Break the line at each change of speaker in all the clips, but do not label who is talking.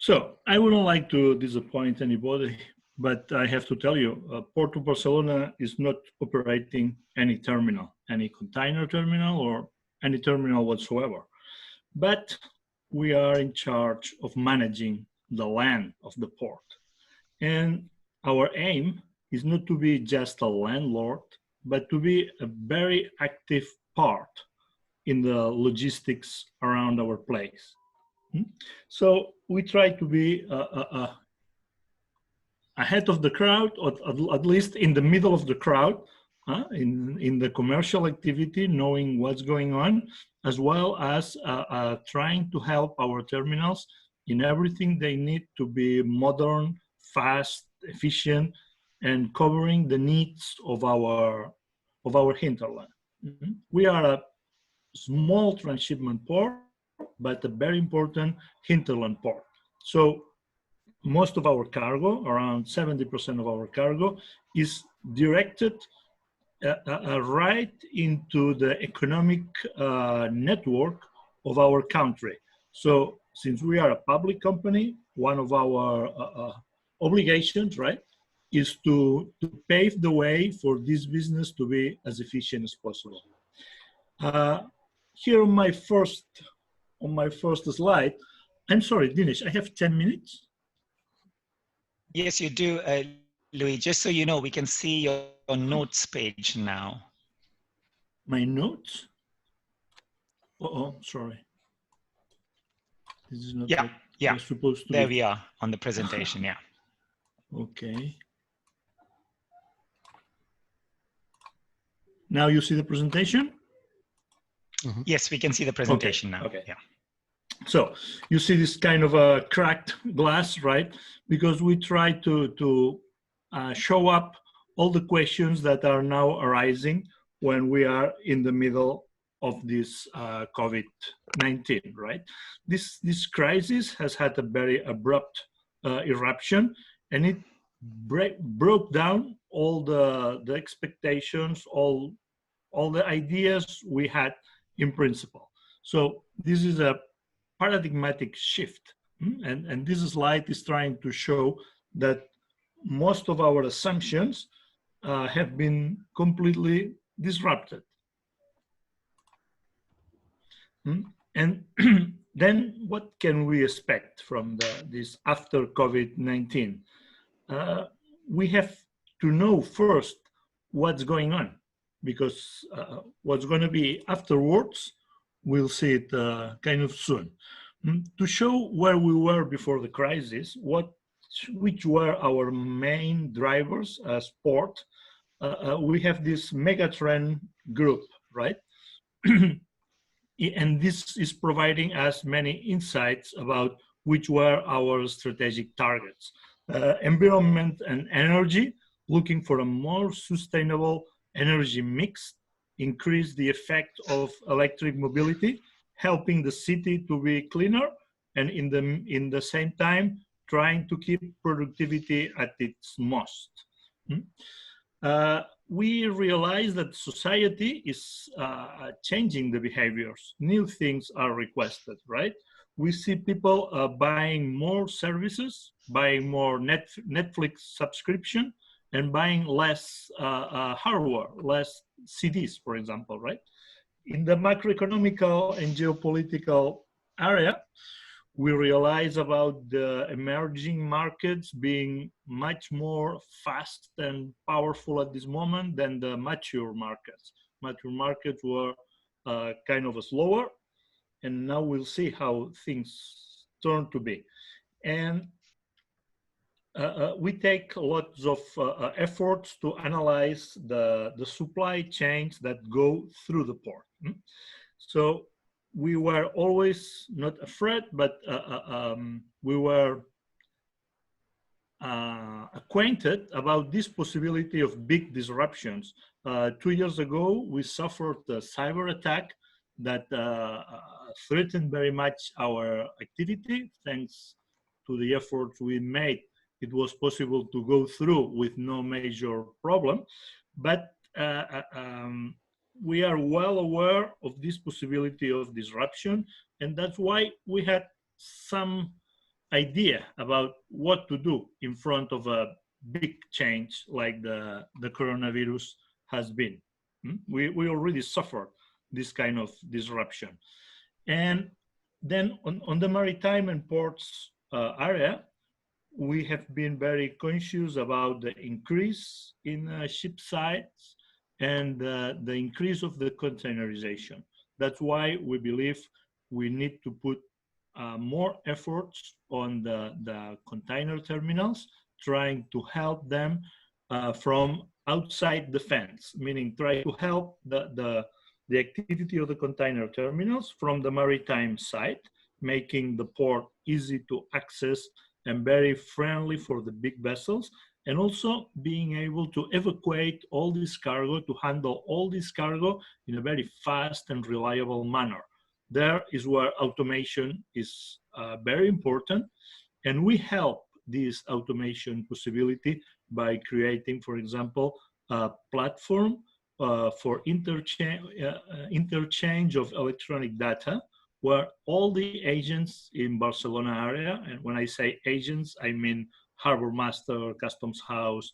So I wouldn't like to disappoint anybody, but I have to tell you, Port of Barcelona is not operating any terminal, any container terminal or any terminal whatsoever. But we are in charge of managing the land of the port. And our aim is not to be just a landlord, but to be a very active part in the logistics around our place. So we try to be ahead of the crowd, or at least in the middle of the crowd, in the commercial activity, knowing what's going on, as well as trying to help our terminals in everything they need to be modern, fast, efficient, and covering the needs of our hinterland. We are a small transshipment port, but a very important hinterland port. So most of our cargo, around 70% of our cargo, is directed right into the economic network of our country. So since we are a public company, one of our obligations, right, is to pave the way for this business to be as efficient as possible. Here on my first slide, I'm sorry, Dinesh, I have 10 minutes.
Yes, you do, Louis. Just so you know, we can see your notes page now.
My notes? Oh, sorry. This is not what
yeah.
was supposed to
there
be.
We are on the presentation, yeah.
Okay. Now you see the presentation?
Mm-hmm. Yes, we can see the presentation now.
Okay.
Yeah.
So you see this kind of a cracked glass, right? Because we try to show up all the questions that are now arising when we are in the middle of this COVID-19, right? This crisis has had a very abrupt eruption, and it broke down all the expectations, all the ideas we had in principle. So this is a paradigmatic shift. And this slide is trying to show that most of our assumptions have been completely disrupted. And then what can we expect from this after COVID-19? We have to know first what's going on, because what's going to be afterwards, we'll see it kind of soon. To show where we were before the crisis, which were our main drivers as port, we have this megatrend group, right? And this is providing us many insights about which were our strategic targets. Environment and energy, looking for a more sustainable energy mix, increase the effect of electric mobility, helping the city to be cleaner, and in the same time trying to keep productivity at its most. We realize that society is changing the behaviors. New things are requested, right? We see people buying more services, buying more Netflix subscription, and buying less hardware, less CDs, for example, right? In the macroeconomical and geopolitical area, we realize about the emerging markets being much more fast and powerful at this moment than the mature markets. Mature markets were kind of slower, and now we'll see how things turn to be. And we take lots of efforts to analyze the supply chains that go through the port. So we were always not afraid, but we were acquainted about this possibility of big disruptions. 2 years ago, we suffered a cyber attack that threatened very much our activity. Thanks to the efforts we made, it was possible to go through with no major problem. But we are well aware of this possibility of disruption, and that's why we had some idea about what to do in front of a big change like the coronavirus has been. We already suffered this kind of disruption. And then on the maritime and ports area, we have been very conscious about the increase in ship size and the increase of the containerization. That's why we believe we need to put more efforts on the container terminals, trying to help them from outside the fence, meaning try to help the activity of the container terminals from the maritime side, making the port easy to access and very friendly for the big vessels, and also being able to evacuate all this cargo, to handle all this cargo in a very fast and reliable manner. There is where automation is very important, and we help this automation possibility by creating, for example, a platform for interchange of electronic data, where all the agents in Barcelona area, and when I say agents, I mean harbor master, customs house,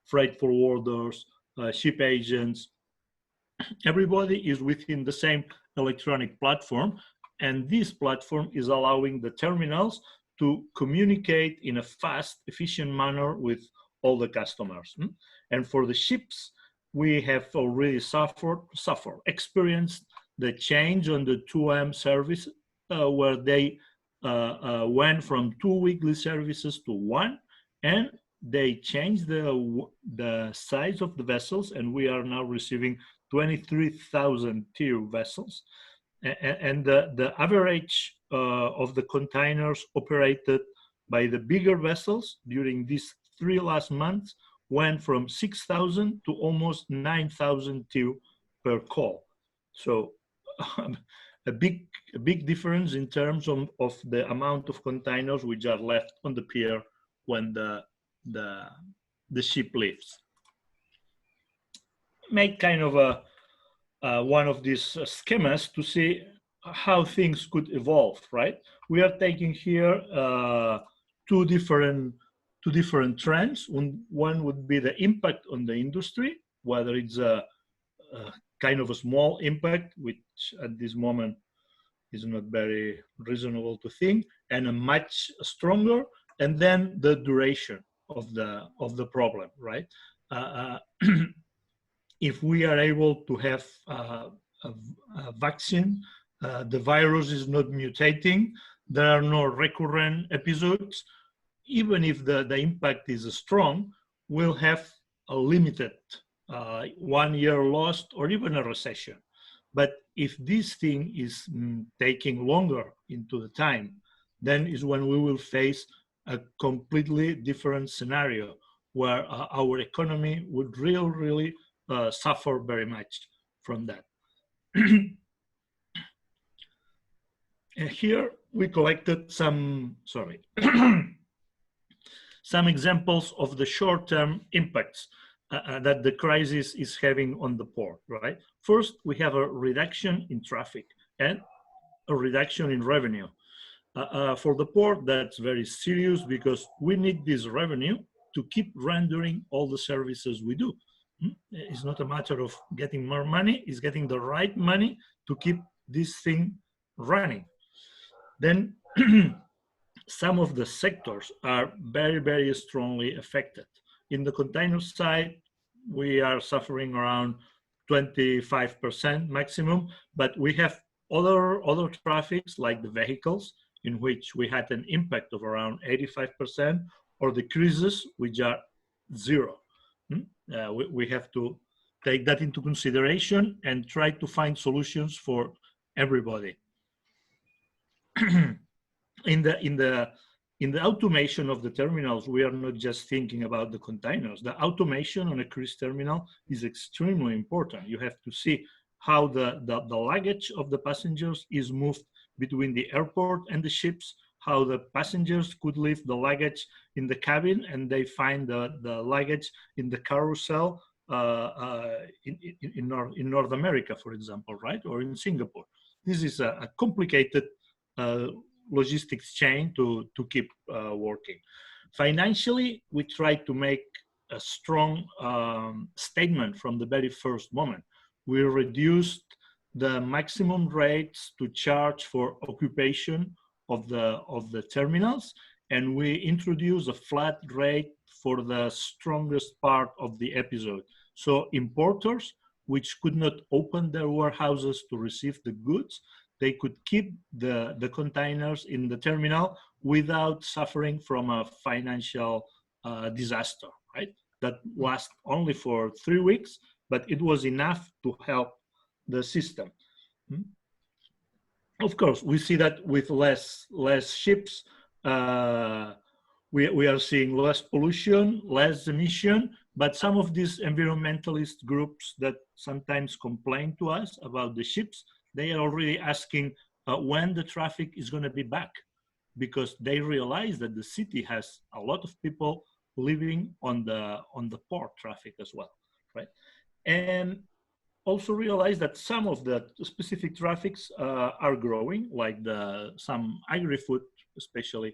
freight forwarders, ship agents, everybody is within the same electronic platform, and this platform is allowing the terminals to communicate in a fast, efficient manner with all the customers. And for the ships, we have already experienced the change on the 2M service, where they went from 2 weekly services to 1, and they changed the size of the vessels, and we are now receiving 23,000 TEU vessels. And the average of the containers operated by the bigger vessels during these 3 last months went from 6,000 to almost 9,000 TEU per call. So a big difference in terms of the amount of containers which are left on the pier when the ship leaves. Make kind of one of these schemas to see how things could evolve, right? We are taking here two different trends. One would be the impact on the industry, whether it's a kind of a small impact, which at this moment is not very reasonable to think, and a much stronger, and then the duration of the problem, right? If we are able to have a vaccine, the virus is not mutating, there are no recurrent episodes, even if the impact is strong, we'll have a limited 1 year lost or even a recession. But if this thing is taking longer into the time, then is when we will face a completely different scenario where our economy would really suffer very much from that. And here we collected some examples of the short-term impacts that the crisis is having on the port, right? First, we have a reduction in traffic and a reduction in revenue. For the port, that's very serious because we need this revenue to keep rendering all the services we do. It's not a matter of getting more money, it's getting the right money to keep this thing running. Then some of the sectors are very strongly affected. In the container side, we are suffering around 25% maximum, but we have other traffics like the vehicles, in which we had an impact of around 85%, or the cruises, which are 0. We have to take that into consideration and try to find solutions for everybody. In the automation of the terminals, we are not just thinking about the containers. The automation on a cruise terminal is extremely important. You have to see how the luggage of the passengers is moved between the airport and the ships, how the passengers could leave the luggage in the cabin and they find the luggage in the carousel in North America, for example, right? Or in Singapore. This is a complicated logistics chain to keep working. Financially, we tried to make a strong statement from the very first moment. We reduced the maximum rates to charge for occupation of the terminals, and we introduced a flat rate for the strongest part of the episode. So importers, which could not open their warehouses to receive the goods, they could keep the containers in the terminal without suffering from a financial disaster, right? That lasts only for 3 weeks, but it was enough to help the system. Of course, we see that with less ships, we are seeing less pollution, less emission, but some of these environmentalist groups that sometimes complain to us about the ships, they are already asking when the traffic is going to be back, because they realize that the city has a lot of people living on the port traffic as well, right? And also realize that some of the specific traffics are growing, like some agri-food, especially.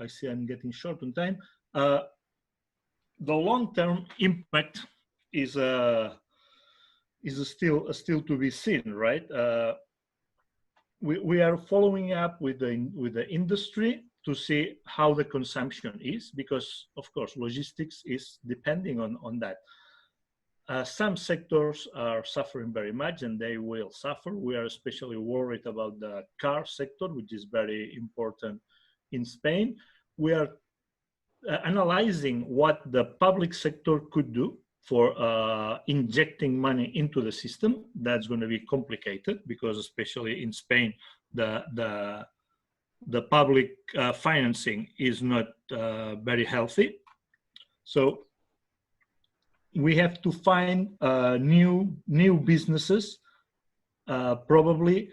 I see I'm getting short on time. The long-term impact is still to be seen, right? We are following up with the industry to see how the consumption is, because of course logistics is depending on that. Some sectors are suffering very much, and they will suffer. We are especially worried about the car sector, which is very important in Spain. We are analyzing what the public sector could do for injecting money into the system. That's going to be complicated, because especially in Spain, the public financing is not very healthy. So we have to find new businesses, probably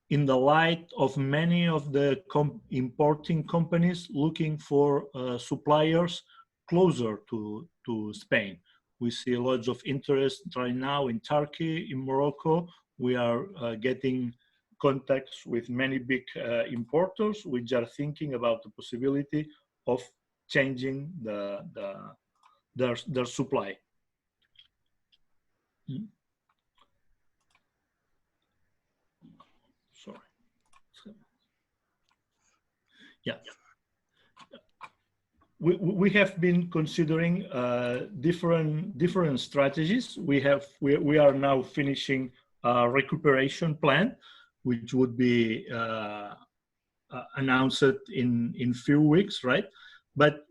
in the light of many of the importing companies looking for suppliers closer to Spain. We see lots of interest right now in Turkey, in Morocco. We are getting contacts with many big importers, which are thinking about the possibility of changing their supply. Sorry. Yeah. We have been considering different strategies. We are now finishing a recuperation plan, which would be announced in few weeks, right? But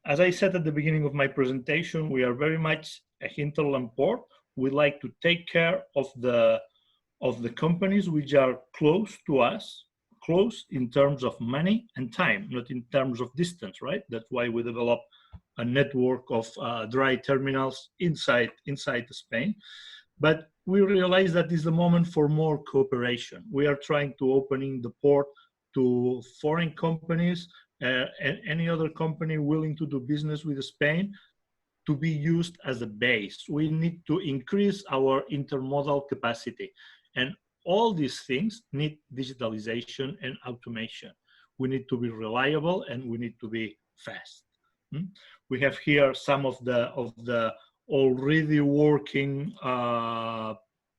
as I said at the beginning of my presentation, we are very much a hinterland port. We like to take care of the companies which are close to us, close in terms of money and time, not in terms of distance, right? That's why we develop a network of dry terminals inside Spain. But we realize that is the moment for more cooperation. We are trying to opening the port to foreign companies and any other company willing to do business with Spain to be used as a base. We need to increase our intermodal capacity. And all these things need digitalization and automation. We need to be reliable, and we need to be fast. We have here some of the already working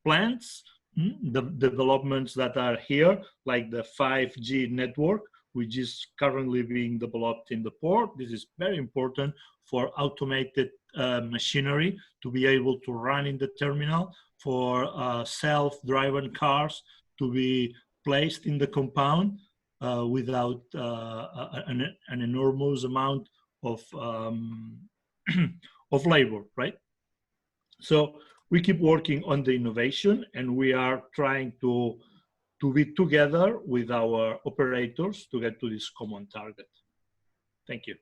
plants, the developments that are here, like the 5G network, which is currently being developed in the port. This is very important for automated machinery to be able to run in the terminal, for self-driving cars to be placed in the compound without an enormous amount of of labor, right? So we keep working on the innovation, and we are trying to be together with our operators to get to this common target. Thank you.